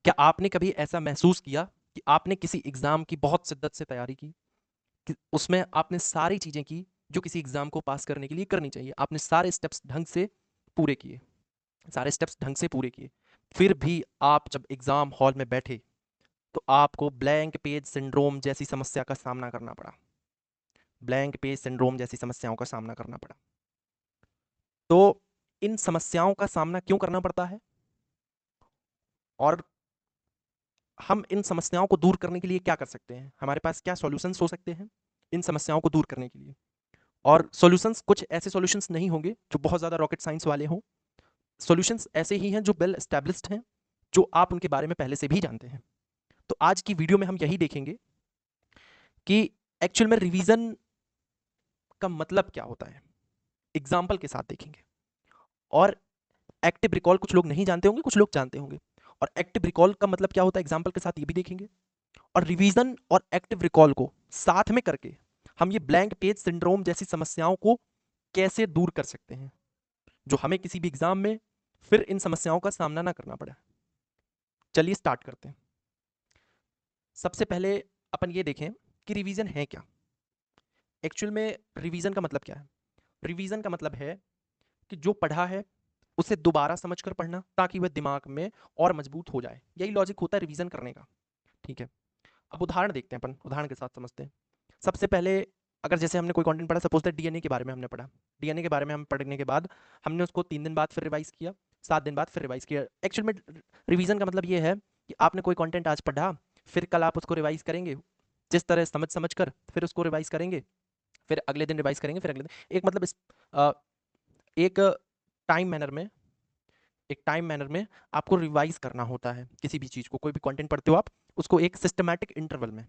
क्या आपने कभी ऐसा महसूस किया कि आपने किसी एग्ज़ाम की बहुत शिद्दत से तैयारी की, कि उसमें आपने सारी चीज़ें की जो किसी एग्ज़ाम को पास करने के लिए करनी चाहिए, आपने सारे स्टेप्स ढंग से पूरे किए, सारे स्टेप्स ढंग से पूरे किए, फिर भी आप जब एग्ज़ाम हॉल में बैठे तो आपको ब्लैंक पेज सिंड्रोम जैसी समस्या का सामना करना पड़ा, ब्लैंक पेज सिंड्रोम जैसी समस्याओं का सामना करना पड़ा। तो इन समस्याओं का सामना क्यों करना पड़ता है और हम इन समस्याओं को दूर करने के लिए क्या कर सकते हैं? हमारे पास क्या सॉल्यूशंस हो सकते हैं इन समस्याओं को दूर करने के लिए? और सॉल्यूशंस, कुछ ऐसे सॉल्यूशंस नहीं होंगे जो बहुत ज़्यादा रॉकेट साइंस वाले हों। सॉल्यूशंस ऐसे ही हैं जो वेल एस्टैब्लिश्ड हैं, जो आप उनके बारे में पहले से भी जानते हैं। तो आज की वीडियो में हम यही देखेंगे कि एक्चुअल में रिवीजन का मतलब क्या होता है, एग्जाम्पल के साथ देखेंगे। और एक्टिव रिकॉल कुछ लोग नहीं जानते होंगे, कुछ लोग जानते होंगे, और एक्टिव रिकॉल का मतलब क्या होता है एग्जाम्पल के साथ ये भी देखेंगे। और रिवीजन और एक्टिव रिकॉल को साथ में करके हम ये ब्लैंक पेज सिंड्रोम जैसी समस्याओं को कैसे दूर कर सकते हैं, जो हमें किसी भी एग्जाम में फिर इन समस्याओं का सामना ना करना पड़े। चलिए स्टार्ट करते हैं। सबसे पहले अपन ये देखें कि रिवीजन है क्या। एक्चुअल में रिवीजन का मतलब क्या है? रिवीजन का मतलब है कि जो पढ़ा है उसे दोबारा समझकर पढ़ना ताकि वह दिमाग में और मजबूत हो जाए। यही लॉजिक होता है रिवीजन करने का। ठीक है, अब उदाहरण देखते हैं, अपन उदाहरण के साथ समझते हैं। सबसे पहले अगर जैसे हमने कोई कंटेंट पढ़ा, सपोज दैट डीएनए के बारे में हमने पढ़ा, डीएनए के बारे में हम पढ़ने के बाद हमने उसको 3 दिन बाद फिर रिवाइज किया, 7 दिन बाद फिर रिवाइज किया। एक्चुअल में रिवीजन का मतलब ये है कि आपने कोई कंटेंट आज पढ़ा, फिर कल आप उसको रिवाइज करेंगे, जिस तरह समझ समझ कर फिर उसको रिवाइज करेंगे, फिर अगले दिन रिवाइज करेंगे, फिर अगले दिन, एक मतलब एक टाइम मैनर में, एक टाइम मैनर में आपको रिवाइज करना होता है किसी भी चीज़ को। कोई भी कंटेंट पढ़ते हो आप, उसको एक सिस्टमैटिक इंटरवल में,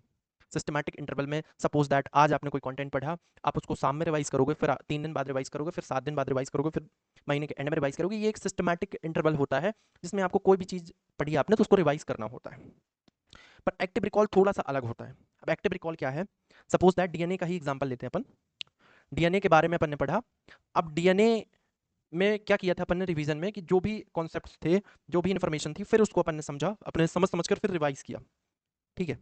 सिस्टमैटिक इंटरवल में, सपोज दैट आज आपने कोई कंटेंट पढ़ा, आप उसको शाम में रिवाइज करोगे, फिर 3 दिन बाद रिवाइज करोगे, फिर 7 दिन बाद रिवाइज करोगे, फिर महीने के एंड में रिवाइज करोगे। ये एक सिस्टमैटिक इंटरवल होता है जिसमें आपको कोई भी चीज़ पढ़ी आपने तो उसको रिवाइज करना होता है। पर एक्टिव रिकॉल थोड़ा सा अलग होता है। अब एक्टिव रिकॉल क्या है? सपोज दैट डीएनए का ही एग्जाम्पल लेते हैं अपन। डीएनए के बारे में अपन ने पढ़ा। अब डीएनए में क्या किया था अपन ने रिवीजन में कि जो भी कॉन्सेप्ट्स थे, जो भी इन्फॉर्मेशन थी, फिर उसको अपन ने समझा, अपने समझ समझ कर फिर रिवाइज किया। ठीक है,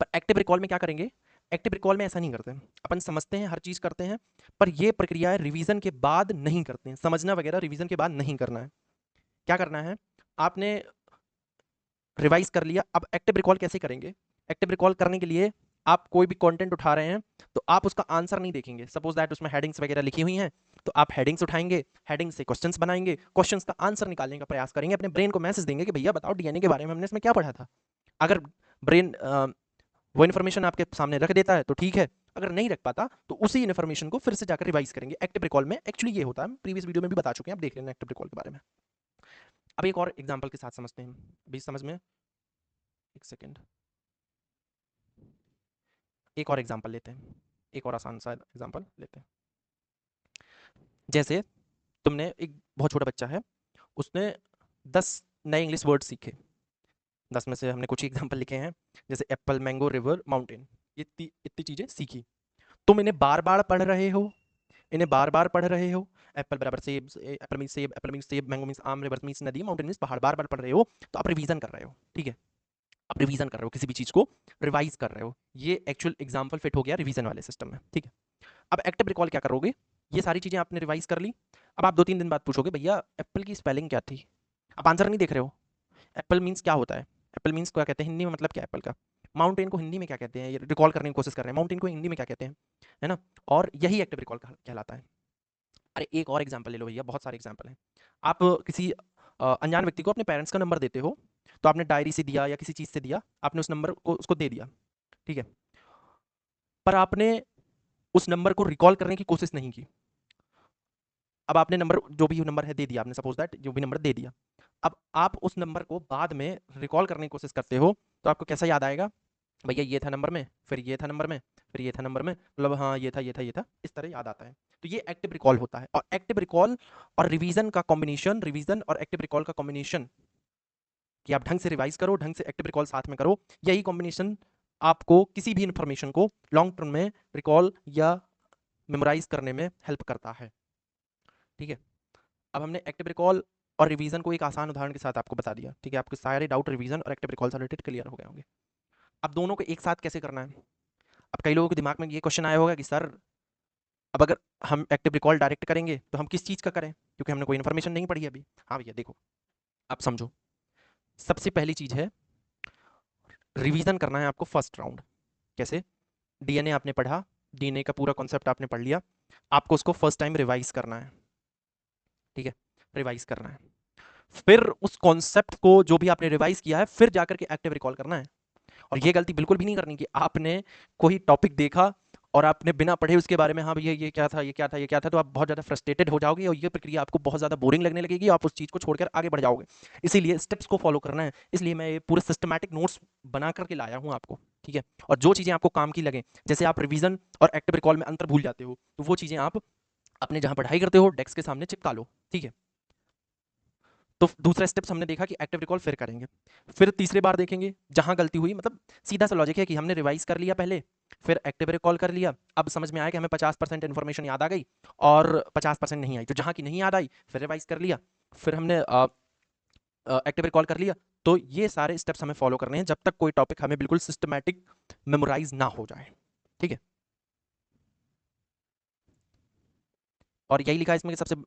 पर एक्टिव रिकॉल में क्या करेंगे? एक्टिव रिकॉल में ऐसा नहीं करते। अपन समझते हैं, हर चीज़ करते हैं, पर ये प्रक्रिया रिवीजन के बाद नहीं करते हैं। समझना वगैरह रिवीजन के बाद नहीं करना है। क्या करना है? आपने रिवाइज कर लिया, अब एक्टिव रिकॉल कैसे करेंगे? एक्टिव रिकॉल करने के लिए आप कोई भी कंटेंट उठा रहे हैं तो आप उसका आंसर नहीं देखेंगे। सपोज दैट उसमें हेडिंग्स वगैरह लिखी हुई हैं, तो आप हेडिंग्स उठाएंगे, हेडिंग से क्वेश्चंस बनाएंगे, क्वेश्चंस का आंसर निकालने का प्रयास करेंगे, अपने ब्रेन को मैसेज देंगे कि भैया बताओ डीएनए के बारे में हमने इसमें क्या पढ़ा था। अगर ब्रेन वो इन्फॉर्मेशन आपके सामने रख देता है तो ठीक है, अगर नहीं रख पाता तो उसी इन्फॉर्मेशन को फिर से जाकर रिवाइज करेंगे। एक्टिव रिकॉल में एक्चुअली ये होता है, प्रीवियस वीडियो में भी बता चुके हैं, आप देख लेना एक्टिव रिकॉल के बारे में। अब एक और एग्जाम्पल के साथ समझते हैं, अभी समझ में, एक सेकेंड, एक और एग्जाम्पल लेते हैं, एक और आसान सा एग्जाम्पल लेते हैं। जैसे तुमने, एक बहुत छोटा बच्चा है, उसने 10 नए इंग्लिश वर्ड सीखे। 10 में से हमने कुछ ही एग्जाम्पल लिखे हैं, जैसे एप्पल, मैंगो, रिवर, माउंटेन, ये इतनी चीज़ें सीखी। तुम इन्हें बार बार पढ़ रहे हो, इन्हें बार बार पढ़ रहे हो। एप्पल बराबर सेब, एप्पल मीन्स सेब, एप्पल मीन्स सेब, मैंगो मीन्स आम, रिवर मीन्स नदी, माउंटेन मीन्स पहाड़, बार बार पढ़ रहे हो, तो आप रिवीजन कर रहे हो। ठीक है, आप रिवीजन कर रहे हो, किसी भी चीज़ को रिवाइज कर रहे हो। ये एक्चुअल एग्जाम्पल फिट हो गया रिवीजन वाले सिस्टम में। ठीक है, अब एक्टिव रिकॉल क्या करोगे? ये सारी चीज़ें आपने रिवाइज कर ली, अब आप 2-3 दिन बाद पूछोगे भैया एप्पल की स्पेलिंग क्या थी? आप आंसर नहीं देख रहे हो। एप्पल मीन्स क्या होता है? एप्पल मीन्स क्या कहते हैं हिंदी में, मतलब क्या है एप्पल का? माउंटेन को हिंदी में क्या कहते हैं? ये रिकॉल करने की कोशिश कर रहे हैं, माउंटेन को हिंदी में क्या कहते हैं, है ना? और यही एक्टिव रिकॉल कहलाता है। अरे एक और एग्जांपल ले लो भैया, बहुत सारे एग्जांपल हैं। आप किसी अनजान व्यक्ति को अपने पेरेंट्स का नंबर देते हो, तो आपने डायरी से दिया या किसी चीज़ से दिया, आपने उस नंबर को उसको दे दिया, ठीक है? पर आपने उस नंबर को रिकॉल करने की कोशिश नहीं की। अब आपने नंबर, जो भी नंबर है दे दिया आपने, सपोज दैट जो भी नंबर दे दिया। अब आप उस नंबर को बाद में रिकॉल करने की कोशिश करते हो, तो आपको कैसा याद आएगा? भैया ये था नंबर में, फिर ये था नंबर में, फिर ये था नंबर में, मतलब हाँ ये था, ये था, ये था, इस तरह याद आता है। तो ये एक्टिव रिकॉल होता है। और एक्टिव रिकॉल और रिवीजन का कॉम्बिनेशन, रिवीजन और एक्टिव रिकॉल का कॉम्बिनेशन, कि आप ढंग से रिवाइज करो, ढंग से एक्टिव रिकॉल साथ में करो, यही कॉम्बिनेशन आपको किसी भी इंफॉर्मेशन को लॉन्ग टर्म में रिकॉल या मेमोराइज करने में हेल्प करता है। ठीक है, अब हमने एक्टिव रिकॉल और रिवीजन को एक आसान उदाहरण के साथ आपको बता दिया, ठीक है। आपके सारे डाउट रिवीजन और एक्टिव रिकॉल से रिलेटेड क्लियर हो गए होंगे। अब दोनों को एक साथ कैसे करना है? अब कई लोगों के दिमाग में ये क्वेश्चन आया होगा कि सर, अब अगर हम एक्टिव रिकॉल डायरेक्ट करेंगे तो हम किस चीज़ का करें, क्योंकि हमने कोई इन्फॉर्मेशन नहीं पढ़ी अभी। हाँ भैया देखो, आप समझो, सबसे पहली चीज़ है रिवीजन करना है आपको फर्स्ट राउंड। कैसे? डीएनए आपने पढ़ा, डीएनए का पूरा कॉन्सेप्ट आपने पढ़ लिया, आपको उसको फर्स्ट टाइम रिवाइज करना है, ठीक है, रिवाइज करना है। फिर उस कॉन्सेप्ट को जो भी आपने रिवाइज किया है फिर जाकर के एक्टिव रिकॉल करना है। और ये गलती बिल्कुल भी नहीं करनी कि आपने कोई टॉपिक देखा और आपने बिना पढ़े उसके बारे में, हाँ भैया ये क्या था, ये क्या था, ये क्या था, तो आप बहुत ज़्यादा फ्रस्ट्रेटेड हो जाओगे और ये प्रक्रिया आपको बहुत ज़्यादा बोरिंग लगने लगेगी, आप उस चीज़ को छोड़कर आगे बढ़ जाओगे। इसीलिए स्टेप्स को फॉलो करना है, इसलिए मैं ये पूरे सिस्टमैटिक नोट्स बना करके लाया हूँ आपको, ठीक है। और जो चीज़ें आपको काम की लगें, जैसे आप रिवीजन और एक्टिव रिकॉल में अंतर भूल जाते हो, तो वो चीज़ें आप अपने जहाँ पढ़ाई करते हो डेस्क के सामने चिपका लो, ठीक है। तो दूसरा स्टेप्स हमने देखा कि एक्टिव रिकॉल फिर करेंगे, फिर तीसरी बार देखेंगे जहां गलती हुई, मतलब सीधा सा लॉजिक है कि हमने रिवाइज कर लिया पहले, फिर एक्टिव रिकॉल कर लिया, अब समझ में आया कि हमें 50% इन्फॉर्मेशन याद आ गई और 50% नहीं आई, तो जहां की नहीं याद आई फिर रिवाइज कर लिया, फिर हमने एक्टिव रिकॉल कर लिया। तो ये सारे स्टेप्स हमें फॉलो करने हैं जब तक कोई टॉपिक हमें बिल्कुल सिस्टमैटिक मेमोराइज ना हो जाए, ठीक है। और यही लिखा है इसमें कि सबसे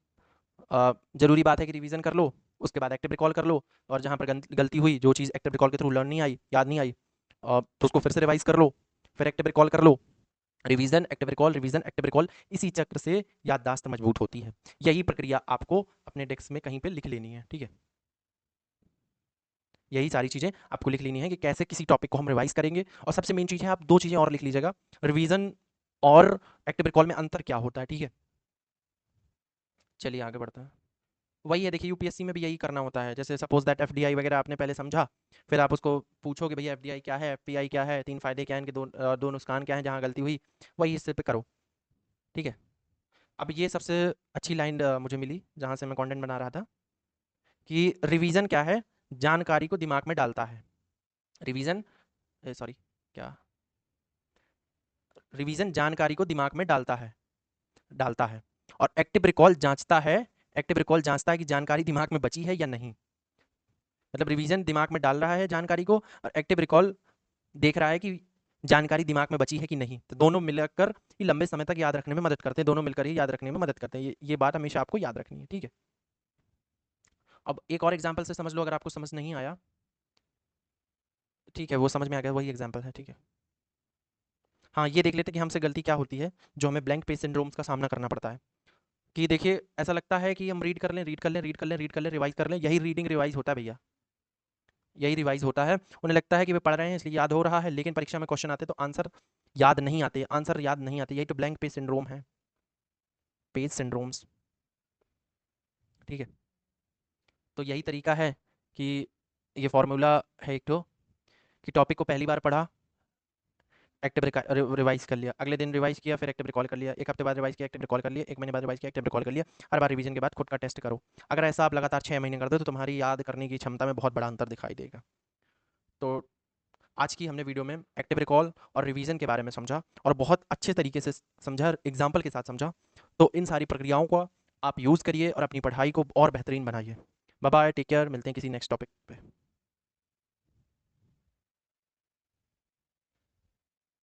ज़रूरी बात है कि रिवीजन कर लो, उसके बाद एक्टिव रिकॉल कर लो, और जहाँ पर गलती हुई, जो चीज़ एक्टिव रिकॉल के थ्रू लर्न नहीं आई, याद नहीं आई, तो उसको फिर से रिवाइज कर लो, फिर एक्टिव रिकॉल कर लो, revision active recall, revision active recall, इसी चक्र से याददाश्त मजबूत होती है। यही प्रक्रिया आपको अपने डेस्क में कहीं पे लिख लेनी है, ठीक है। यही सारी चीज़ें आपको लिख लेनी है कि कैसे किसी टॉपिक को हम रिवाइज करेंगे। और सबसे मेन चीज़ है, आप दो चीज़ें और लिख लीजिएगा, रिवीजन और एक्टिव रिकॉल में अंतर क्या होता है, ठीक है। चलिए आगे बढ़ते हैं। वही है, देखिए यूपीएससी में भी यही करना होता है। जैसे सपोज दैट एफडीआई वगैरह आपने पहले समझा, फिर आप उसको पूछोगे भैया एफडीआई क्या है, एफपीआई क्या है, तीन फायदे क्या हैं, इनके दो नुकसान क्या हैं, जहाँ गलती हुई वही हिस्से पे करो, ठीक है। अब ये सबसे अच्छी लाइन मुझे मिली जहाँ से मैं कंटेंट बना रहा था, कि रिवीजन क्या है, जानकारी को दिमाग में डालता है। रिवीजन, सॉरी, क्या, रिवीजन जानकारी को दिमाग में डालता है। और एक्टिव रिकॉल जांचता है, एक्टिव रिकॉल जांचता है कि जानकारी दिमाग में बची है या नहीं। मतलब रिवीजन दिमाग में डाल रहा है जानकारी को, और एक्टिव रिकॉल देख रहा है कि जानकारी दिमाग में बची है कि नहीं। तो दोनों मिलकर ही लंबे समय तक याद रखने में मदद करते हैं, दोनों मिलकर ही याद रखने में मदद करते हैं। ये बात हमेशा आपको याद रखनी है, ठीक है। अब एक और एग्जाम्पल से समझ लो, अगर आपको समझ नहीं आया, ठीक है, वो समझ में आ गया, वही एग्जाम्पल है, ठीक है। हाँ, ये देख लेते हैं कि हमसे गलती क्या होती है जो हमें ब्लैंक पेज सिंड्रोम्स का सामना करना पड़ता है। कि देखिए ऐसा लगता है कि हम रीड कर लें, रीड कर लें, रीड कर लें, रीड कर लें, रिवाइज कर लें, यही रीडिंग रिवाइज होता है भैया, यही रिवाइज होता है। उन्हें लगता है कि वे पढ़ रहे हैं इसलिए याद हो रहा है, लेकिन परीक्षा में क्वेश्चन आते तो आंसर याद नहीं आते, आंसर याद नहीं आते। यही तो ब्लैंक पेज सिंड्रोम है, पेज सिंड्रोम्स, ठीक है। तो यही तरीका है कि ये फॉर्मूला है एक तो, कि टॉपिक को पहली बार पढ़ा, एक्टिव रिवाइज कर लिया, अगले दिन रिवाइज किया, फिर एक्टिव रिकॉल कर लिया, एक हफ्ते बाद रिवाइज किया, एक्टिव रिकॉल कर लिया, एक महीने बाद रिवाइज किया, एक्टिव रिकॉल कर लिया। हर बार रिवीजन के बाद खुद का टेस्ट करो। अगर ऐसा आप लगातार 6 महीने कर दो तो तुम्हारी याद करने की क्षमता में बहुत बड़ा अंतर दिखाई देगा। तो आज की हमने वीडियो में एक्टिव रिकॉल और रिवीजन के बारे में समझा, और बहुत अच्छे तरीके से समझा, एग्जाम्पल के साथ समझा। तो इन सारी प्रक्रियाओं को आप यूज़ करिए और अपनी पढ़ाई को और बेहतरीन बनाइए। बाय बाय, टेक केयर, मिलते हैं किसी नेक्स्ट टॉपिक पे।